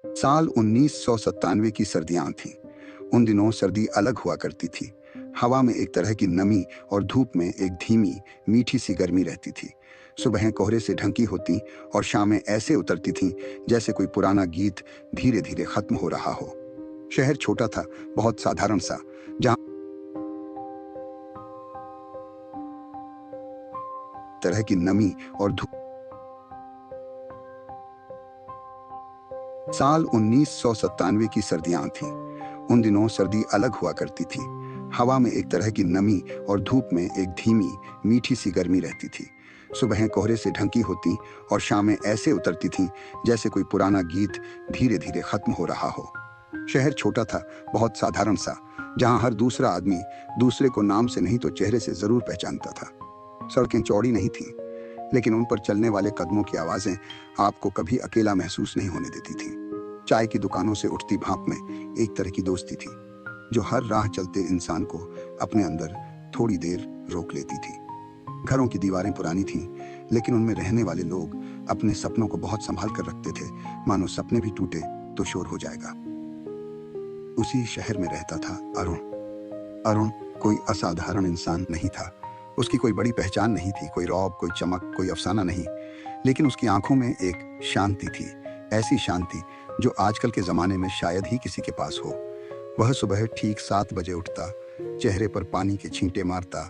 साल 1997 की सर्दियां थीं। उन दिनों सर्दी अलग हुआ करती थी। हवा में एक तरह की नमी और धूप में एक धीमी मीठी सी गर्मी रहती थी। सुबहें कोहरे से ढंकी होती और शामें ऐसे उतरती थीं जैसे कोई पुराना गीत धीरे धीरे खत्म हो रहा हो। शहर छोटा था, बहुत साधारण सा, जहां तरह की नमी और धूप। साल 1997 की सर्दियां थीं। उन दिनों सर्दी अलग हुआ करती थी। हवा में एक तरह की नमी और धूप में एक धीमी मीठी सी गर्मी रहती थी। सुबहें कोहरे से ढंकी होती और शामें ऐसे उतरती थीं जैसे कोई पुराना गीत धीरे धीरे खत्म हो रहा हो। शहर छोटा था, बहुत साधारण सा, जहां हर दूसरा आदमी दूसरे को नाम से नहीं तो चेहरे से जरूर पहचानता था। सड़कें चौड़ी नहीं थीं, लेकिन उन पर चलने वाले कदमों की आवाजें आपको कभी अकेला महसूस नहीं होने देती थी। चाय की दुकानों से उठती भाप में एक तरह की दोस्ती थी, जो हर राह चलते इंसान को अपने अंदर थोड़ी देर रोक लेती थी। घरों की दीवारें पुरानी थीं, लेकिन उनमें रहने वाले लोग अपने सपनों को बहुत संभाल कर रखते थे, मानो सपने भी टूटे तो शोर हो जाएगा। उसी शहर में रहता था अरुण। अरुण कोई असाधारण इंसान नहीं था। उसकी कोई बड़ी पहचान नहीं थी, कोई रौब, कोई चमक, कोई अफसाना नहीं, लेकिन उसकी आंखों में एक शांति थी, ऐसी शांति जो आजकल के जमाने में शायद ही किसी के पास हो। वह सुबह ठीक 7 बजे उठता, चेहरे पर पानी के छींटे मारता,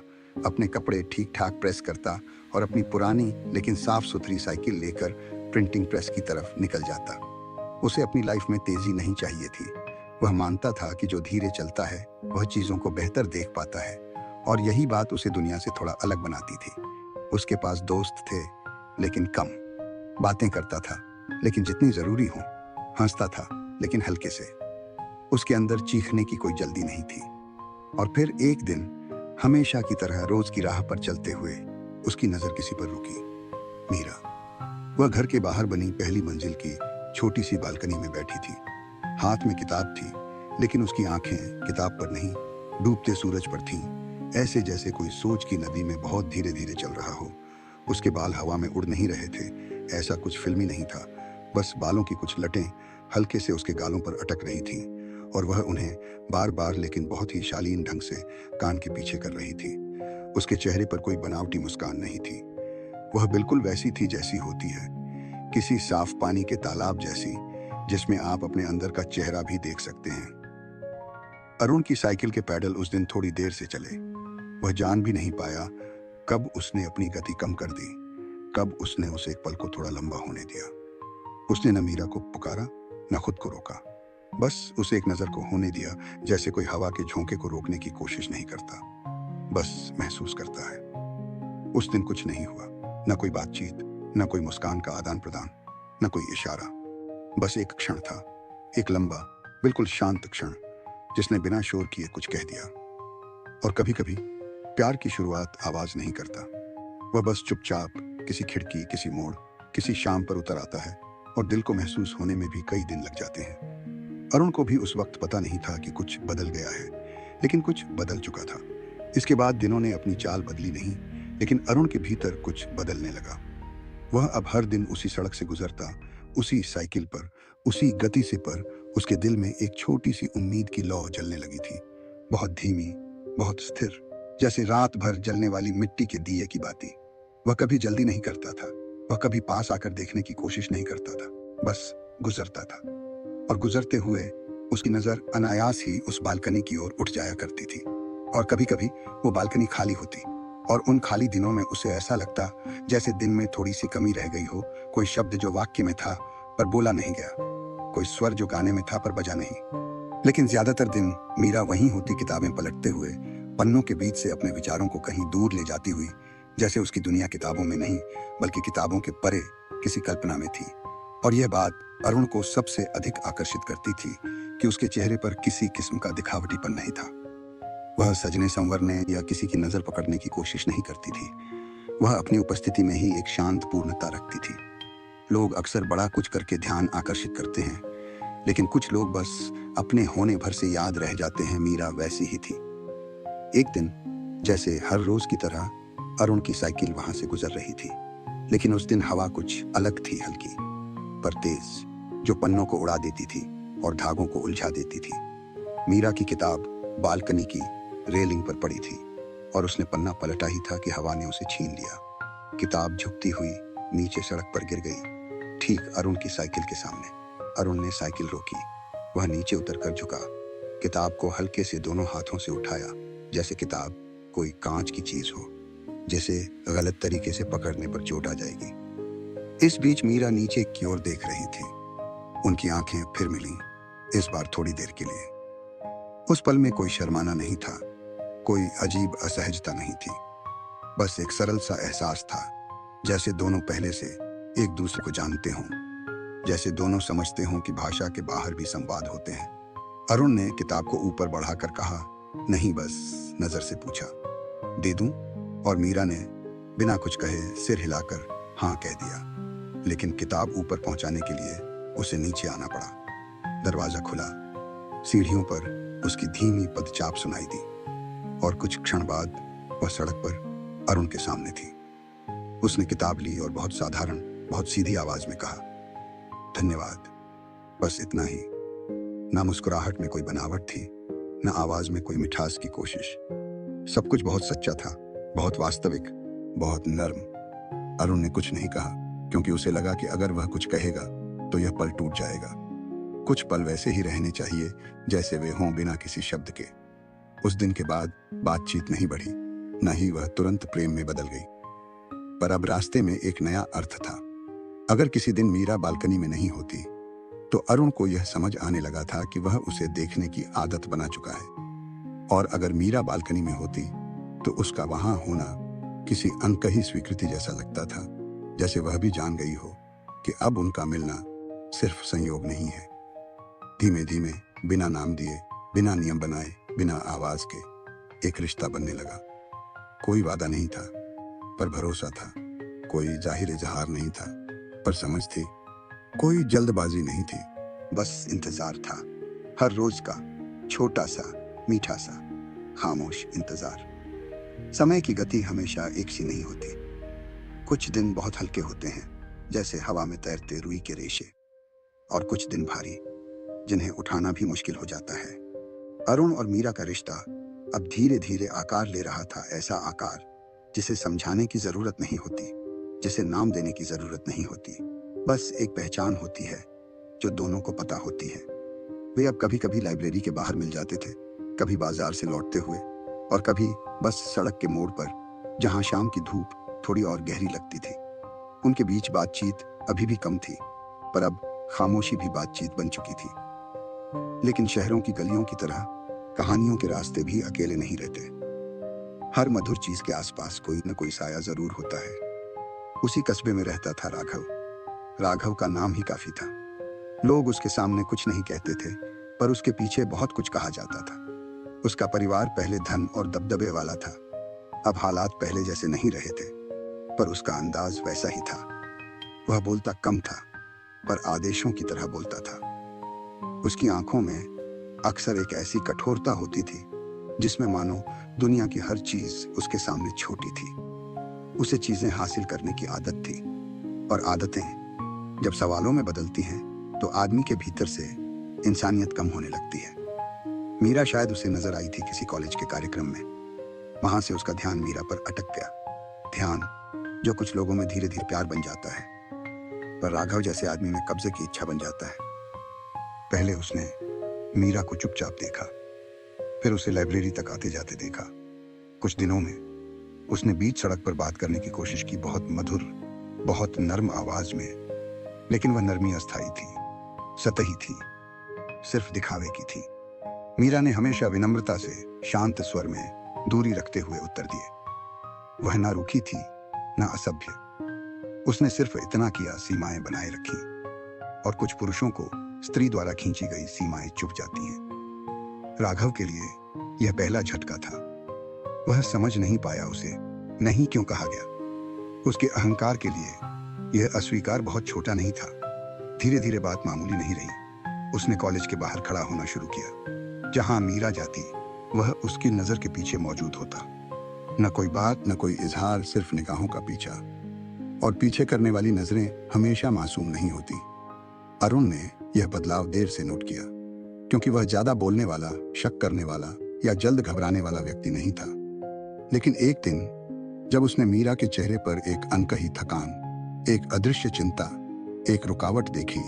अपने कपड़े ठीक ठाक प्रेस करता और अपनी पुरानी लेकिन साफ सुथरी साइकिल लेकर प्रिंटिंग प्रेस की तरफ निकल जाता। उसे अपनी लाइफ में तेजी नहीं चाहिए थी। वह मानता था कि जो धीरे चलता है वह चीजों को बेहतर देख पाता है, और यही बात उसे दुनिया से थोड़ा अलग बनाती थी। उसके पास दोस्त थे, लेकिन कम। बातें करता था, लेकिन जितनी जरूरी हो। हंसता था, लेकिन हल्के से। उसके अंदर चीखने की कोई जल्दी नहीं थी। और फिर एक दिन, हमेशा की तरह रोज की राह पर चलते हुए, उसकी नजर किसी पर रुकी। मीरा। वह घर के बाहर बनी पहली मंजिल की छोटी सी बालकनी में बैठी थी। हाथ में किताब थी, लेकिन उसकी आंखें किताब पर नहीं, डूबते सूरज पर थीं, ऐसे जैसे कोई सोच की नदी में बहुत धीरे धीरे चल रहा हो। उसके बाल हवा में उड़ नहीं रहे थे, ऐसा कुछ फिल्मी नहीं था, बस बालों की कुछ लटें हल्के से उसके गालों पर अटक रही थीं, और वह उन्हें बार बार लेकिन बहुत ही शालीन ढंग से कान के पीछे कर रही थी। उसके चेहरे पर कोई बनावटी मुस्कान नहीं थी। वह बिल्कुल वैसी थी जैसी होती है, किसी साफ पानी के तालाब जैसी, जिसमें आप अपने अंदर का चेहरा भी देख सकते हैं। अरुण की साइकिल के पैडल उस दिन थोड़ी देर से चले। वह जान भी नहीं पाया कब उसने अपनी गति कम कर दी, कब उसने उसे एक पल को थोड़ा लंबा होने दिया। उसने न मीरा को पुकारा, न खुद को रोका, बस उसे एक नजर को होने दिया, जैसे कोई हवा के झोंके को रोकने की कोशिश नहीं करता, बस महसूस करता है। उस दिन कुछ नहीं हुआ, न कोई बातचीत, न कोई मुस्कान का आदान प्रदान, न कोई इशारा। बस एक क्षण था, एक लंबा, बिल्कुल शांत क्षण, जिसने बिना शोर किए कुछ कह दिया। और कभी कभी प्यार की शुरुआत आवाज नहीं करता, वह बस चुपचाप किसी खिड़की, किसी मोड़, किसी शाम पर उतर आता है, और दिल को महसूस होने में भी कई दिन लग जाते हैं। अरुण को भी उस वक्त पता नहीं था कि कुछ बदल गया है, लेकिन कुछ बदल चुका था। इसके बाद दिनों ने अपनी चाल बदली नहीं, लेकिन अरुण के भीतर कुछ बदलने लगा। वह अब हर दिन उसी सड़क से गुजरता, उसी साइकिल पर, उसी गति से, पर उसके दिल में एक छोटी सी उम्मीद की लौ जलने लगी थी, बहुत धीमी, बहुत स्थिर, जैसे रात भर जलने वाली मिट्टी के दिए की बाती। वह कभी जल्दी नहीं करता था, वह कभी पास आकर देखने की कोशिश नहीं करता था, बस गुजरता था। और गुजरते हुए उसकी नजर अनायास ही उस बालकनी की ओर उठ जाया करती थी। और कभी कभी वो बालकनी खाली होती, और उन खाली दिनों में उसे ऐसा लगता जैसे दिन में थोड़ी सी कमी रह गई हो, कोई शब्द जो वाक्य में था पर बोला नहीं गया, कोई स्वर जो गाने में था पर बजा नहीं। लेकिन ज्यादातर दिन मीरा वहीं होती, किताबें पलटते हुए, पन्नों के बीच से अपने विचारों को कहीं दूर ले जाती हुई, जैसे उसकी दुनिया किताबों में नहीं बल्कि किताबों के परे किसी कल्पना में थी। और यह बात अरुण को सबसे अधिक आकर्षित करती थी कि उसके चेहरे पर किसी किस्म का दिखावटीपन नहीं था। वह सजने संवरने या किसी की नजर पकड़ने की कोशिश नहीं करती थी। वह अपनी उपस्थिति में ही एक शांत पूर्णता रखती थी। लोग अक्सर बड़ा कुछ करके ध्यान आकर्षित करते हैं, लेकिन कुछ लोग बस अपने होने भर से याद रह जाते हैं। मीरा वैसी ही थी। एक दिन जैसे हर रोज की तरह अरुण की साइकिल वहां से गुजर रही थी, लेकिन उस दिन हवा कुछ अलग थी, हल्की पर तेज, जो पन्नों को उड़ा देती थी और धागों को उलझा देती थी। मीरा की किताब बालकनी की रेलिंग पर पड़ी थी और उसने पन्ना पलटा ही था कि हवा ने उसे छीन लिया। किताब झुकती हुई नीचे सड़क पर गिर गई, ठीक अरुण की साइकिल के सामने। अरुण ने साइकिल रोकी। वह नीचे उतरकर झुका, किताब को हल्के से दोनों हाथों से उठाया, जैसे किताब कोई कांच की चीज हो, जिसे गलत तरीके से पकड़ने पर चोट आ जाएगी। इस बीच मीरा नीचे की ओर देख रही थी। उनकी आंखें फिर मिलीं, इस बार थोड़ी देर के लिए। उस पल में कोई शर्माना नहीं था, कोई अजीब असहजता नहीं थी, बस एक सरल सा एहसास था, जैसे दोनों पहले से एक दूसरे को जानते हों, जैसे दोनों समझते हों कि भाषा के बाहर भी संवाद होते हैं। अरुण ने किताब को ऊपर बढ़ाकर कहा, नहीं, बस नजर से पूछा, दे दूं? और मीरा ने बिना कुछ कहे सिर हिलाकर हाँ कह दिया। लेकिन किताब ऊपर पहुंचाने के लिए उसे नीचे आना पड़ा। दरवाजा खुला, सीढ़ियों पर उसकी धीमी पदचाप सुनाई दी और कुछ क्षण बाद वह सड़क पर अरुण के सामने थी। उसने किताब ली और बहुत साधारण, बहुत सीधी आवाज में कहा, धन्यवाद। बस इतना ही। ना मुस्कुराहट में कोई बनावट थी, ना आवाज में कोई मिठास की कोशिश। सब कुछ बहुत सच्चा था, बहुत वास्तविक, बहुत नर्म। अरुण ने कुछ नहीं कहा, क्योंकि उसे लगा कि अगर वह कुछ कहेगा तो यह पल टूट जाएगा। कुछ पल वैसे ही रहने चाहिए जैसे वे हों, बिना किसी शब्द के। उस दिन के बाद बातचीत नहीं बढ़ी, न ही वह तुरंत प्रेम में बदल गई, पर अब रास्ते में एक नया अर्थ था। अगर किसी दिन मीरा बालकनी में नहीं होती तो अरुण को यह समझ आने लगा था कि वह उसे देखने की आदत बना चुका है, और अगर मीरा बालकनी में होती तो उसका वहां होना किसी अनकही स्वीकृति जैसा लगता था, जैसे वह भी जान गई हो कि अब उनका मिलना सिर्फ संयोग नहीं है। धीमे धीमे, बिना नाम दिए, बिना नियम बनाए, बिना आवाज के एक रिश्ता बनने लगा। कोई वादा नहीं था, पर भरोसा था। कोई जाहिर इजहार नहीं था, पर समझ थी। कोई जल्दबाजी नहीं थी, बस इंतजार था। हर रोज का छोटा सा, मीठा सा, खामोश इंतजार। समय की गति हमेशा एक सी नहीं होती। कुछ दिन बहुत हल्के होते हैं, जैसे हवा में तैरते रुई के रेशे, और कुछ दिन भारी, जिन्हें उठाना भी मुश्किल हो जाता है। अरुण और मीरा का रिश्ता अब धीरे धीरे आकार ले रहा था, ऐसा आकार जिसे समझाने की जरूरत नहीं होती, जिसे नाम देने की जरूरत नहीं होती। बस एक पहचान होती है जो दोनों को पता होती है। वे अब कभी कभी लाइब्रेरी के बाहर मिल जाते थे, कभी बाजार से लौटते हुए, और कभी बस सड़क के मोड़ पर, जहां शाम की धूप थोड़ी और गहरी लगती थी। उनके बीच बातचीत अभी भी कम थी, पर अब खामोशी भी बातचीत बन चुकी थी। लेकिन शहरों की गलियों की तरह कहानियों के रास्ते भी अकेले नहीं रहते। हर मधुर चीज के आसपास कोई न कोई साया जरूर होता है। उसी कस्बे में रहता था राघव। राघव का नाम ही काफी था। लोग उसके सामने कुछ नहीं कहते थे, पर उसके पीछे बहुत कुछ कहा जाता था। उसका परिवार पहले धन और दबदबे वाला था। अब हालात पहले जैसे नहीं रहे थे, पर उसका अंदाज वैसा ही था। वह बोलता कम था, पर आदेशों की तरह बोलता था। उसकी आंखों में अक्सर एक ऐसी कठोरता होती थी जिसमें मानो दुनिया की हर चीज उसके सामने छोटी थी। उसे चीजें हासिल करने की आदत थी, और आदतें जब सवालों में बदलती हैं तो आदमी के भीतर से इंसानियत कम होने लगती है। मीरा शायद उसे नजर आई थी किसी कॉलेज के कार्यक्रम में। वहां से उसका ध्यान मीरा पर अटक गया। ध्यान जो कुछ लोगों में धीरे धीरे प्यार बन जाता है, पर राघव जैसे आदमी में कब्जे की इच्छा बन जाता है। पहले उसने मीरा को चुपचाप देखा, फिर उसे लाइब्रेरी तक आते जाते देखा। कुछ दिनों में उसने बीच सड़क पर बात करने की कोशिश की, बहुत मधुर, बहुत नर्म आवाज में। लेकिन वह नरमी अस्थायी थी, सतही थी, सिर्फ दिखावे की थी। मीरा ने हमेशा विनम्रता से शांत स्वर में दूरी रखते हुए उत्तर दिए। वह ना रूखी थी, ना असभ्य। उसने सिर्फ इतना किया, सीमाएं बनाए रखी, और कुछ पुरुषों को स्त्री द्वारा खींची गई सीमाएं चुप जाती हैं। राघव के लिए यह पहला झटका था। वह समझ नहीं पाया उसे नहीं क्यों कहा गया। उसके अहंकार के लिए यह अस्वीकार बहुत छोटा नहीं था। धीरे धीरे बात मामूली नहीं रही। उसने कॉलेज के बाहर खड़ा होना शुरू किया। जहां मीरा जाती वह उसकी नजर के पीछे मौजूद होता। न कोई बात, न कोई इजहार, सिर्फ निगाहों का पीछा। और पीछे करने वाली नजरें हमेशा मासूम नहीं होती। अरुण ने यह बदलाव देर से नोट किया, क्योंकि वह ज्यादा बोलने वाला, शक करने वाला या जल्द घबराने वाला व्यक्ति नहीं था। लेकिन एक दिन जब उसने मीरा के चेहरे पर एक अनकही थकान, एक अदृश्य चिंता, एक रुकावट देखी,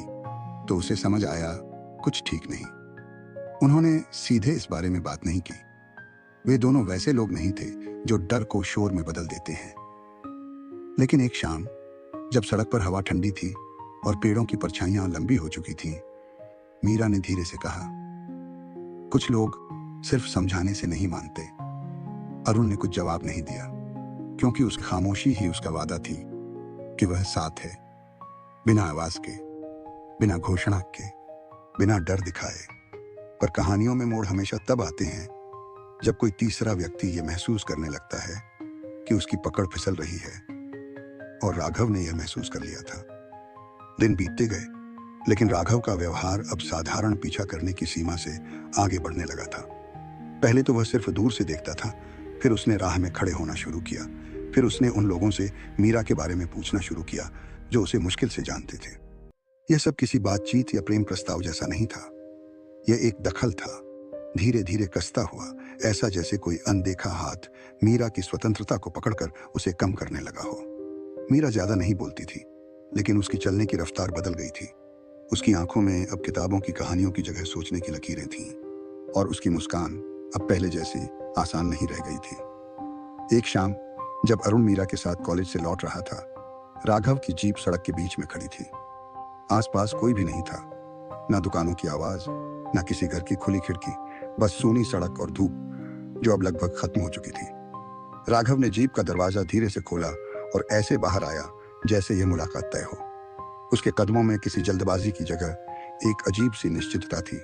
तो उसे समझ आया कुछ ठीक नहीं। उन्होंने सीधे इस बारे में बात नहीं की। वे दोनों वैसे लोग नहीं थे जो डर को शोर में बदल देते हैं। लेकिन एक शाम जब सड़क पर हवा ठंडी थी और पेड़ों की परछाइयां लंबी हो चुकी थीं, मीरा ने धीरे से कहा, कुछ लोग सिर्फ समझाने से नहीं मानते। अरुण ने कुछ जवाब नहीं दिया, क्योंकि उसकी खामोशी ही उसका वादा थी कि वह साथ है, बिना आवाज के, बिना घोषणा के, बिना डर दिखाए। पर कहानियों में मोड़ हमेशा तब आते हैं जब कोई तीसरा व्यक्ति ये महसूस करने लगता है कि उसकी पकड़ फिसल रही है। और राघव ने यह महसूस कर लिया था। दिन बीतते गए, लेकिन राघव का व्यवहार अब साधारण पीछा करने की सीमा से आगे बढ़ने लगा था। पहले तो वह सिर्फ दूर से देखता था, फिर उसने राह में खड़े होना शुरू किया, फिर उसने उन लोगों से मीरा के बारे में पूछना शुरू किया जो उसे मुश्किल से जानते थे। यह सब किसी बातचीत या प्रेम प्रस्ताव जैसा नहीं था। यह एक दखल था, धीरे धीरे कसता हुआ, ऐसा जैसे कोई अनदेखा हाथ मीरा की स्वतंत्रता को पकड़कर उसे कम करने लगा हो। मीरा ज्यादा नहीं बोलती थी, लेकिन उसकी चलने की रफ्तार बदल गई थी। उसकी आंखों में अब किताबों की कहानियों की जगह सोचने की लकीरें थीं, और उसकी मुस्कान अब पहले जैसी आसान नहीं रह गई थी। एक शाम जब अरुण मीरा के साथ कॉलेज से लौट रहा था, राघव की जीप सड़क के बीच में खड़ी थी। आसपास कोई भी नहीं था, ना दुकानों की आवाज, ना किसी घर की खुली खिड़की, बस सूनी सड़क और धूप जो अब लगभग खत्म हो चुकी थी। राघव ने जीप का दरवाजा धीरे से खोला और ऐसे बाहर आया जैसे यह मुलाकात तय हो। उसके कदमों में किसी जल्दबाजी की जगह एक अजीब सी निश्चितता थी,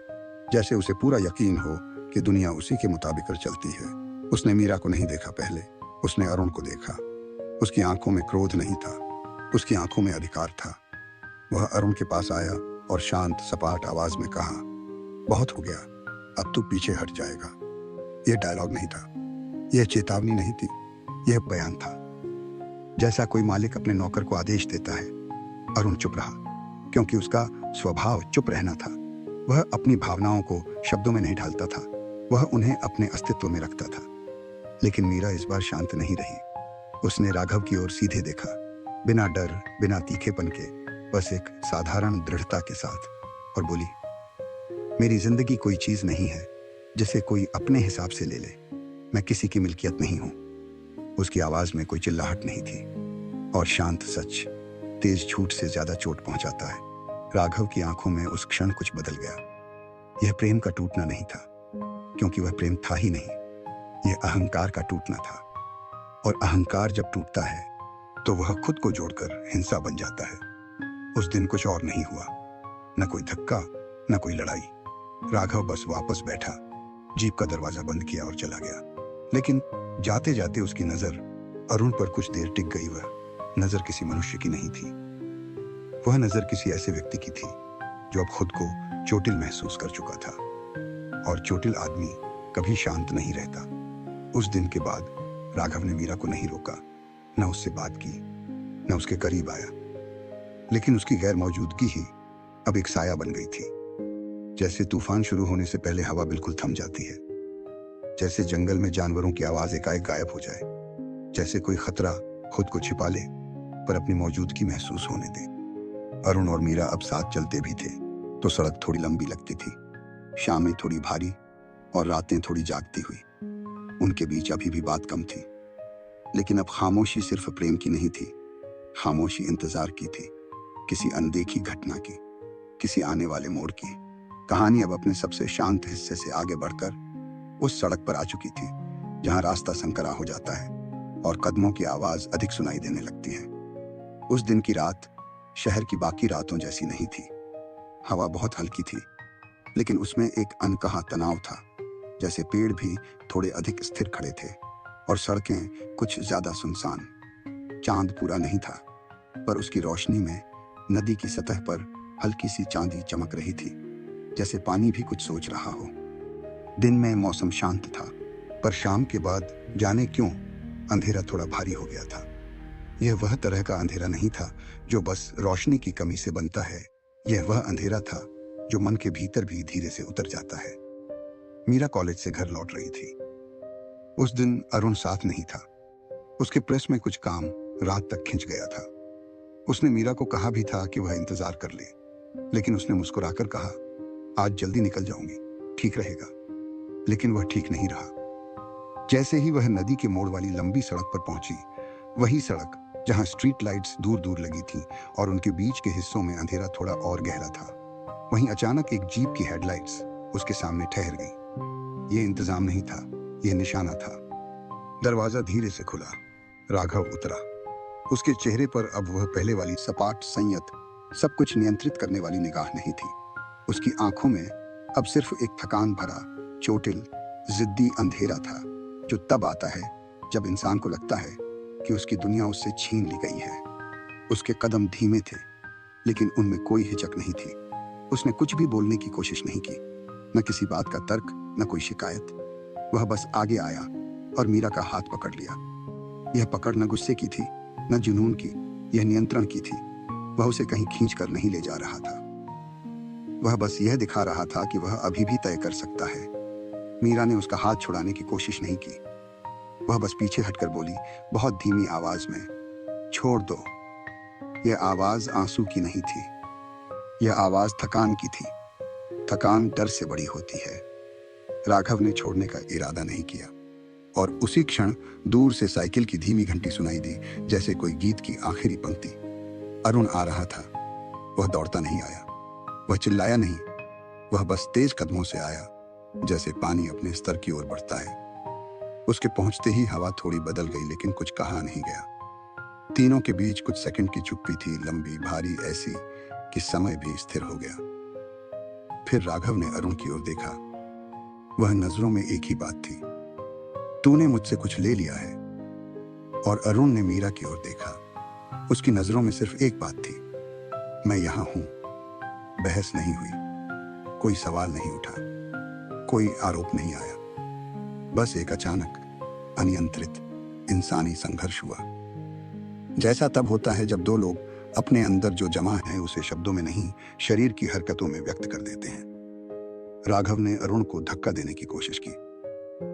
जैसे उसे पूरा यकीन हो कि दुनिया उसी के मुताबिक चलती है। उसने मीरा को नहीं देखा पहले, उसने अरुण को देखा। उसकी आंखों में क्रोध नहीं था, उसकी आंखों में अधिकार था। वह अरुण के पास आया और शांत सपाट आवाज में कहा, बहुत हो गया, अब तू पीछे हट जाएगा। यह डायलॉग नहीं था, यह चेतावनी नहीं थी, यह बयान था, जैसा कोई मालिक अपने नौकर को आदेश देता है। अरुण चुप रहा, क्योंकि उसका स्वभाव चुप रहना था। वह अपनी भावनाओं को शब्दों में नहीं ढालता था, वह उन्हें अपने अस्तित्व में रखता था। लेकिन मीरा इस बार शांत नहीं रही। उसने राघव की ओर सीधे देखा, बिना डर, बिना तीखेपन के, बस एक साधारण दृढ़ता के साथ, और बोली, मेरी जिंदगी कोई चीज नहीं है जिसे कोई अपने हिसाब से ले ले। मैं किसी की मिल्कियत नहीं हूं। उसकी आवाज में कोई चिल्लाहट नहीं थी, और शांत सच तेज झूठ से ज्यादा चोट पहुंचाता है। राघव की आंखों में उस क्षण कुछ बदल गया। यह प्रेम का टूटना नहीं था, क्योंकि वह प्रेम था ही नहीं। यह अहंकार का टूटना था, और अहंकार जब टूटता है तो वह खुद को जोड़कर हिंसा बन जाता है। उस दिन कुछ और नहीं हुआ, न कोई धक्का, न कोई लड़ाई। राघव बस वापस बैठा, जीप का दरवाजा बंद किया और चला गया। लेकिन जाते जाते उसकी नजर अरुण पर कुछ देर टिक गई। वह नजर किसी मनुष्य की नहीं थी, वह नजर किसी ऐसे व्यक्ति की थी जो अब खुद को चोटिल महसूस कर चुका था। और चोटिल आदमी कभी शांत नहीं रहता। उस दिन के बाद राघव ने मीरा को नहीं रोका, न उससे बात की, न उसके करीब आया। लेकिन उसकी गैर मौजूदगी ही अब एक साया बन गई थी। जैसे तूफान शुरू होने से पहले हवा बिल्कुल थम जाती है, जैसे जंगल में जानवरों की आवाज एकाएक गायब हो जाए, जैसे कोई खतरा खुद को छिपा ले पर अपनी मौजूदगी महसूस होने दे। अरुण और मीरा अब साथ चलते भी थे तो सड़क थोड़ी लंबी लगती थी, शामें थोड़ी भारी और रातें थोड़ी जागती हुई। उनके बीच अभी भी बात कम थी, लेकिन अब खामोशी सिर्फ प्रेम की नहीं थी, खामोशी इंतजार की थी, किसी अनदेखी घटना की, किसी आने वाले मोड़ की। कहानी अब अपने सबसे शांत हिस्से से आगे बढ़कर उस सड़क पर आ चुकी थी जहां रास्ता संकरा हो जाता है और कदमों की आवाज अधिक सुनाई देने लगती है। उस दिन की रात शहर की बाकी रातों जैसी नहीं थी। हवा बहुत हल्की थी, लेकिन उसमें एक अनकहा तनाव था, जैसे पेड़ भी थोड़े अधिक स्थिर खड़े थे और सड़कें कुछ ज्यादा सुनसान। चांद पूरा नहीं था, पर उसकी रोशनी में नदी की सतह पर हल्की सी चांदी चमक रही थी, जैसे पानी भी कुछ सोच रहा हो। दिन में मौसम शांत था, पर शाम के बाद जाने क्यों अंधेरा थोड़ा भारी हो गया था। यह वह तरह का अंधेरा नहीं था जो बस रोशनी की कमी से बनता है। यह वह अंधेरा था जो मन के भीतर भी धीरे से उतर जाता है। मीरा कॉलेज से घर लौट रही थी। उस दिन अरुण साथ नहीं था। उसके प्रेस में कुछ काम रात तक खिंच गया था। उसने मीरा को कहा भी था कि वह इंतजार कर ले, लेकिन उसने मुस्कुराकर कहा, आज जल्दी निकल जाऊंगी, ठीक रहेगा। लेकिन वह ठीक नहीं रहा। जैसे ही वह नदी के मोड़ वाली लंबी सड़क पर पहुंची, वही सड़क जहां स्ट्रीट लाइट्स दूर दूर लगी थीं और उनके बीच के हिस्सों में अंधेरा थोड़ा और गहरा था, वहीं अचानक एक जीप की हेडलाइट्स उसके सामने ठहर गई। यह इंतजाम नहीं था, यह निशाना था। दरवाजा धीरे से खुला। राघव उतरा। उसके चेहरे पर अब वह पहले वाली सपाट, संयत, सब कुछ नियंत्रित करने वाली निगाह नहीं थी। उसकी आंखों में अब सिर्फ एक थकान भरा, चोटिल, जिद्दी अंधेरा था, जो तब आता है जब इंसान को लगता है कि उसकी दुनिया उससे छीन ली गई है। उसके कदम धीमे थे, लेकिन उनमें कोई हिचक नहीं थी। उसने कुछ भी बोलने की कोशिश नहीं की, न किसी बात का तर्क, न कोई शिकायत। वह बस आगे आया और मीरा का हाथ पकड़ लिया। यह पकड़ न गुस्से की थी, न जुनून की, यह नियंत्रण की थी। वह उसे कहीं खींच कर नहीं ले जा रहा था। वह बस यह दिखा रहा था कि वह अभी भी तय कर सकता है। मीरा ने उसका हाथ छुड़ाने की कोशिश नहीं की। वह बस पीछे हटकर बोली, बहुत धीमी आवाज में, छोड़ दो। यह आवाज आंसू की नहीं थी, यह आवाज थकान की थी। थकान डर से बड़ी होती है। राघव ने छोड़ने का इरादा नहीं किया, और उसी क्षण दूर से साइकिल की धीमी घंटी सुनाई दी, जैसे कोई गीत की आखिरी पंक्ति। अरुण आ रहा था। वह दौड़ता नहीं आया, वह चिल्लाया नहीं, वह बस तेज कदमों से आया, जैसे पानी अपने स्तर की ओर बढ़ता है। उसके पहुंचते ही हवा थोड़ी बदल गई, लेकिन कुछ कहा नहीं गया। तीनों के बीच कुछ सेकंड की चुप्पी थी, लंबी, भारी, ऐसी कि समय भी स्थिर हो गया। फिर राघव ने अरुण की ओर देखा। वह नजरों में एक ही बात थी, तूने मुझसे कुछ ले लिया है। और अरुण ने मीरा की ओर देखा। उसकी नजरों में सिर्फ एक बात थी, मैं यहां हूं। बहस नहीं हुई, कोई सवाल नहीं उठा, कोई आरोप नहीं आया। बस एक अचानक, अनियंत्रित इंसानी संघर्ष हुआ, जैसा तब होता है जब दो लोग अपने अंदर जो जमा है उसे शब्दों में नहीं, शरीर की हरकतों में व्यक्त कर देते हैं। राघव ने अरुण को धक्का देने की कोशिश की।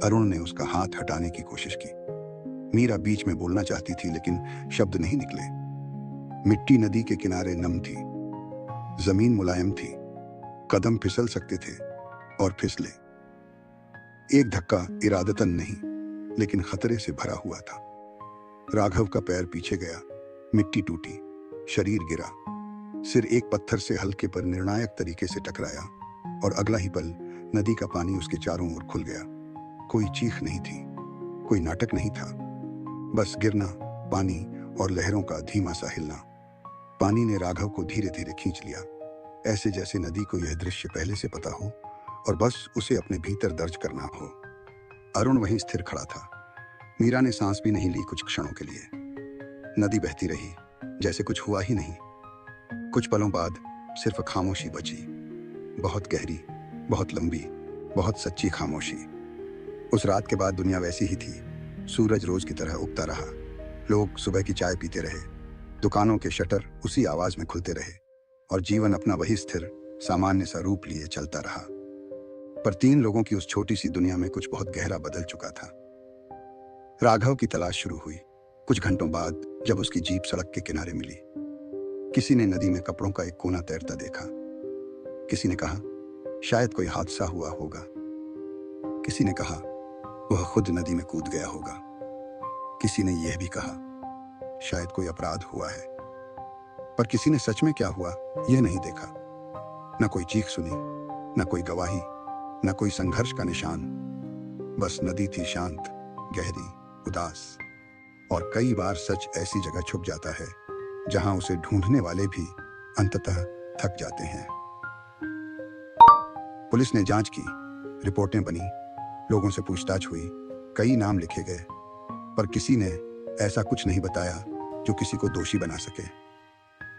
अरुण ने उसका हाथ हटाने की कोशिश की। मीरा बीच में बोलना चाहती थी, लेकिन शब्द नहीं निकले। मिट्टी नदी के किनारे नम थी, जमीन मुलायम थी, कदम फिसल सकते थे और फिसले। एक धक्का इरादतन नहीं, लेकिन खतरे से भरा हुआ था। राघव का पैर पीछे गया, मिट्टी टूटी, शरीर गिरा, सिर एक पत्थर से हल्के पर निर्णायक तरीके से टकराया, और अगला ही पल नदी का पानी उसके चारों ओर खुल गया। कोई चीख नहीं थी, कोई नाटक नहीं था, बस गिरना, पानी और लहरों का धीमा सा हिलना। पानी ने राघव को धीरे धीरे खींच लिया, ऐसे जैसे नदी को यह दृश्य पहले से पता हो और बस उसे अपने भीतर दर्ज करना हो। अरुण वहीं स्थिर खड़ा था। मीरा ने सांस भी नहीं ली कुछ क्षणों के लिए। नदी बहती रही, जैसे कुछ हुआ ही नहीं। कुछ पलों बाद सिर्फ खामोशी बची, बहुत गहरी, बहुत लंबी, बहुत सच्ची खामोशी। उस रात के बाद दुनिया वैसी ही थी। सूरज रोज की तरह उगता रहा, लोग सुबह की चाय पीते रहे, दुकानों के शटर उसी आवाज में खुलते रहे, और जीवन अपना वही स्थिर, सामान्य सा रूप लिए चलता रहा। पर तीन लोगों की उस छोटी सी दुनिया में कुछ बहुत गहरा बदल चुका था। राघव की तलाश शुरू हुई कुछ घंटों बाद, जब उसकी जीप सड़क के किनारे मिली। किसी ने नदी में कपड़ों का एक कोना तैरता देखा। किसी ने कहा, शायद कोई हादसा हुआ होगा। किसी ने कहा, वह खुद नदी में कूद गया होगा। किसी ने यह भी कहा, शायद कोई अपराध हुआ है। पर किसी ने सच में क्या हुआ यह नहीं देखा। न कोई चीख सुनी, न कोई गवाही, न कोई संघर्ष का निशान। बस नदी थी शांत, गहरी, उदास, और कई बार सच ऐसी जगह छुप जाता है जहां उसे ढूंढने वाले भी अंततः थक जाते हैं। पुलिस ने जांच की, रिपोर्टें बनी, लोगों से पूछताछ हुई, कई नाम लिखे गए, पर किसी ने ऐसा कुछ नहीं बताया जो किसी को दोषी बना सके,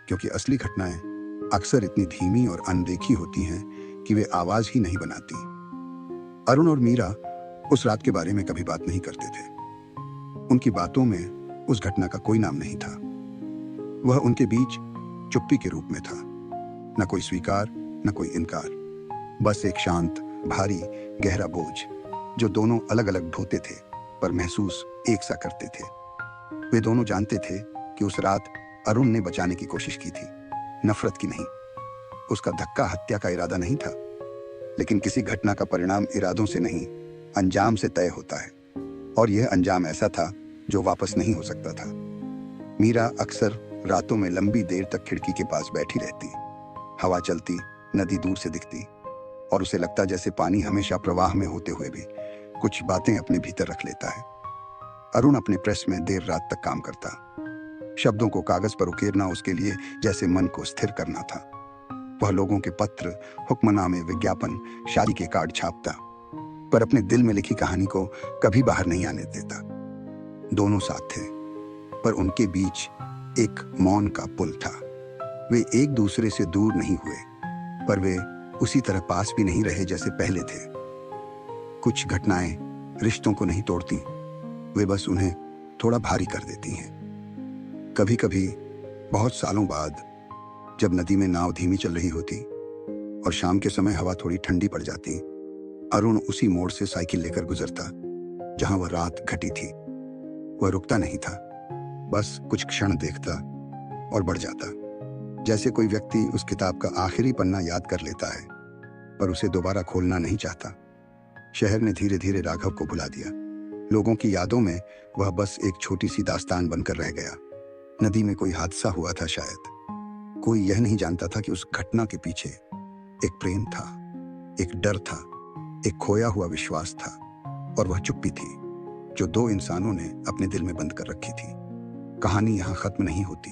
क्योंकि असली घटनाएं अक्सर इतनी धीमी और अनदेखी होती हैं कि वे आवाज ही नहीं बनाती। अरुण और मीरा उस रात के बारे में कभी बात नहीं करते थे। उनकी बातों में उस घटना का कोई नाम नहीं था। वह उनके बीच चुप्पी के रूप में था, न कोई स्वीकार, न कोई इनकार। बस एक शांत, भारी, गहरा बोझ जो दोनों अलग अलग ढोते थे पर महसूस एक सा करते थे। वे दोनों जानते थे कि उस रात अरुण ने बचाने की कोशिश की थी, नफरत की नहीं। उसका धक्का हत्या का इरादा नहीं था, लेकिन किसी घटना का परिणाम इरादों से नहीं, अंजाम से तय होता है। और यह अंजाम ऐसा था जो वापस नहीं हो सकता था। मीरा अक्सर रातों में लंबी देर तक खिड़की के पास बैठी रहती। हवा चलती, नदी दूर से दिखती और उसे लगता जैसे पानी हमेशा प्रवाह में होते हुए भी कुछ बातें अपने भीतर रख लेता है। अरुण अपने प्रेस में देर रात तक काम करता। शब्दों को कागज पर उकेरना उसके लिए जैसे मन को स्थिर करना था। वह लोगों के पत्र, हुक्मनामे, विज्ञापन, शादी के कार्ड छापता, पर अपने दिल में लिखी कहानी को कभी बाहर नहीं आने देता। दोनों साथ थे, पर उनके बीच एक मौन का पुल था। वे एक दूसरे से दूर नहीं हुए, पर वे उसी तरह पास भी नहीं रहे जैसे पहले थे। कुछ घटनाएं रिश्तों को नहीं तोड़ती, वे बस उन्हें थोड़ा भारी कर देती हैं। कभी कभी बहुत सालों बाद, जब नदी में नाव धीमी चल रही होती और शाम के समय हवा थोड़ी ठंडी पड़ जाती, अरुण उसी मोड़ से साइकिल लेकर गुजरता जहां वह रात घटी थी। वह रुकता नहीं था, बस कुछ क्षण देखता और बढ़ जाता, जैसे कोई व्यक्ति उस किताब का आखिरी पन्ना याद कर लेता है पर उसे दोबारा खोलना नहीं चाहता। शहर ने धीरे धीरे राघव को भुला दिया। लोगों की यादों में वह बस एक छोटी सी दास्तान बनकर रह गया। नदी में कोई हादसा हुआ था शायद। कोई यह नहीं जानता था कि उस घटना के पीछे एक प्रेम था, एक डर था, एक खोया हुआ विश्वास था, और वह चुप्पी थी जो दो इंसानों ने अपने दिल में बंद कर रखी थी। कहानी यहाँ खत्म नहीं होती,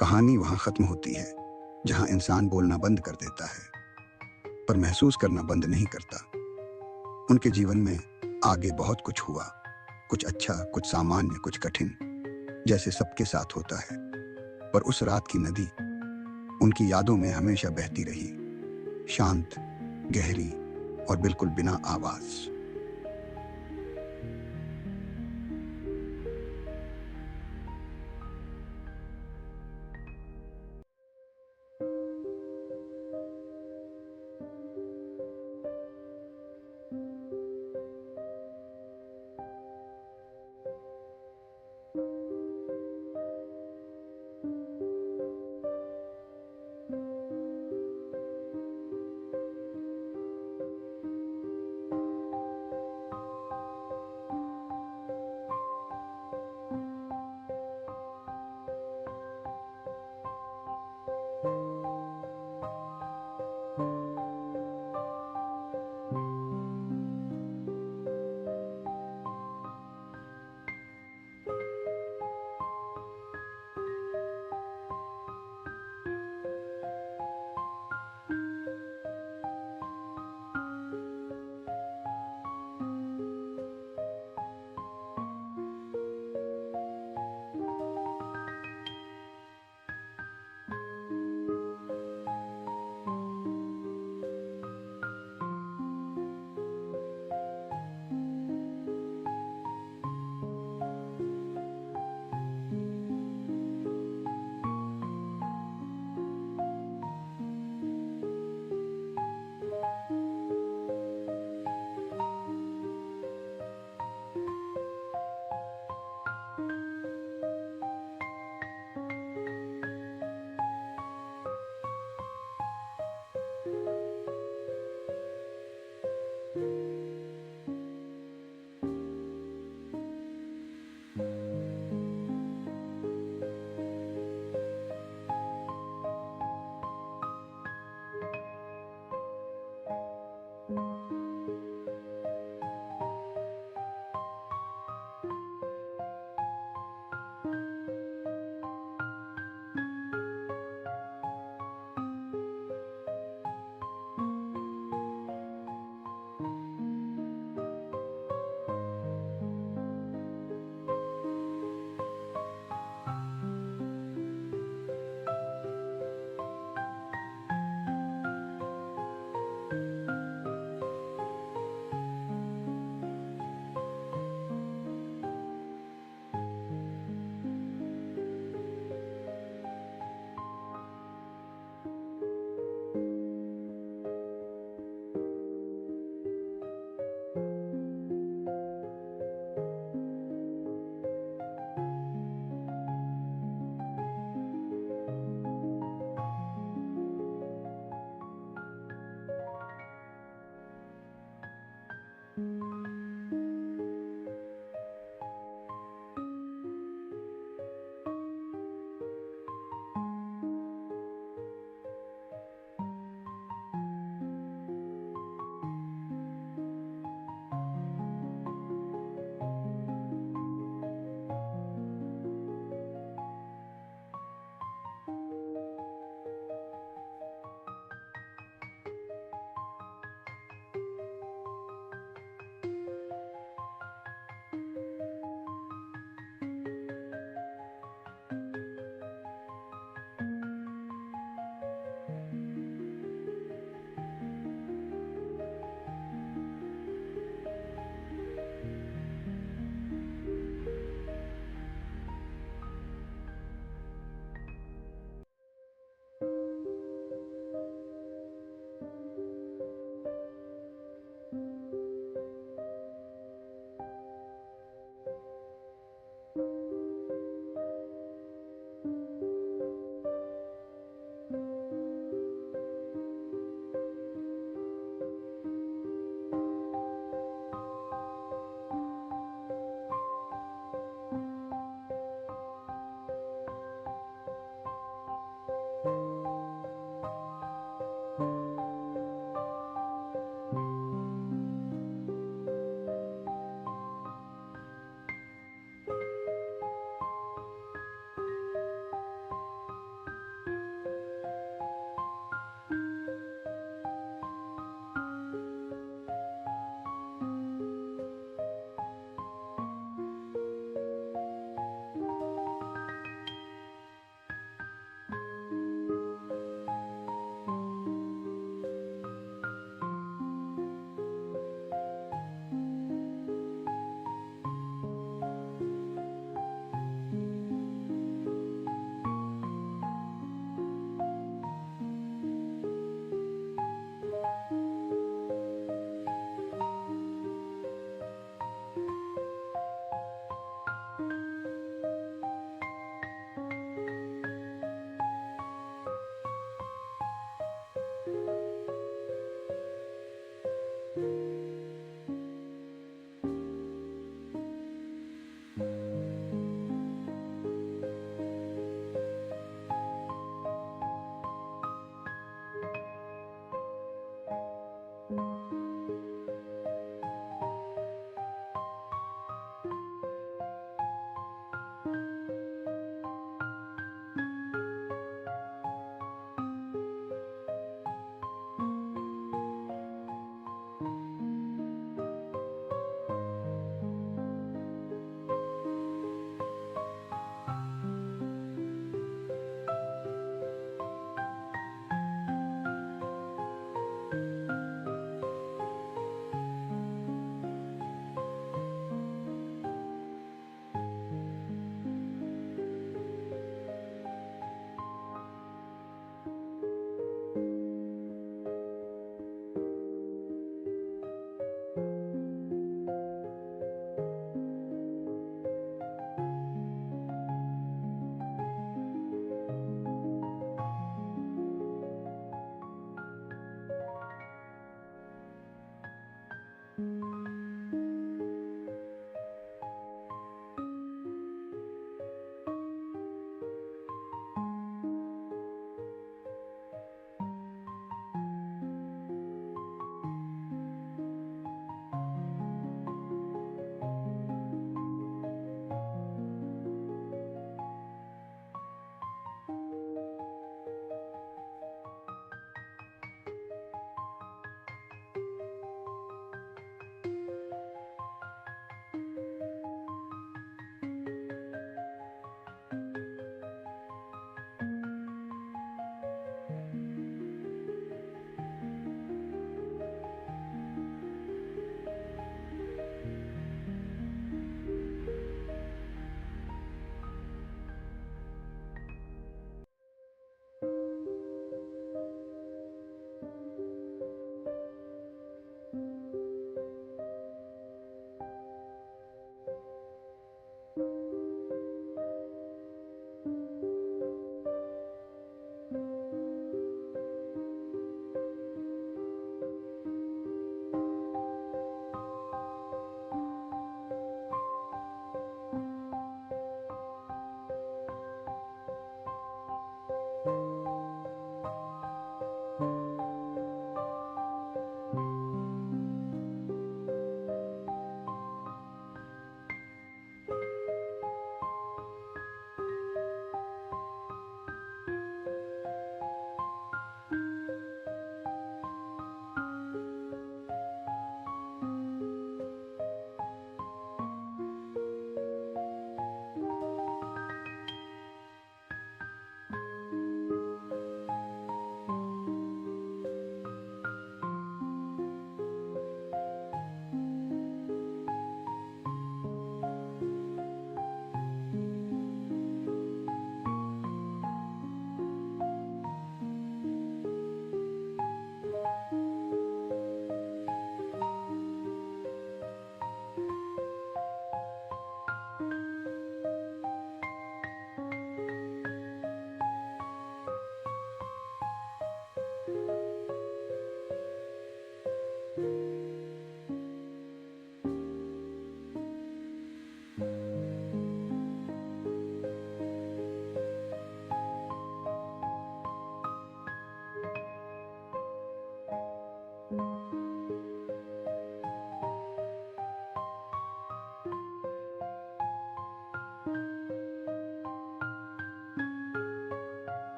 कहानी वहां खत्म होती है जहां इंसान बोलना बंद कर देता है पर महसूस करना बंद नहीं करता। उनके जीवन में आगे बहुत कुछ हुआ, कुछ अच्छा, कुछ सामान्य, कुछ कठिन, जैसे सबके साथ होता है। पर उस रात की नदी उनकी यादों में हमेशा बहती रही, शांत, गहरी और बिल्कुल बिना आवाज।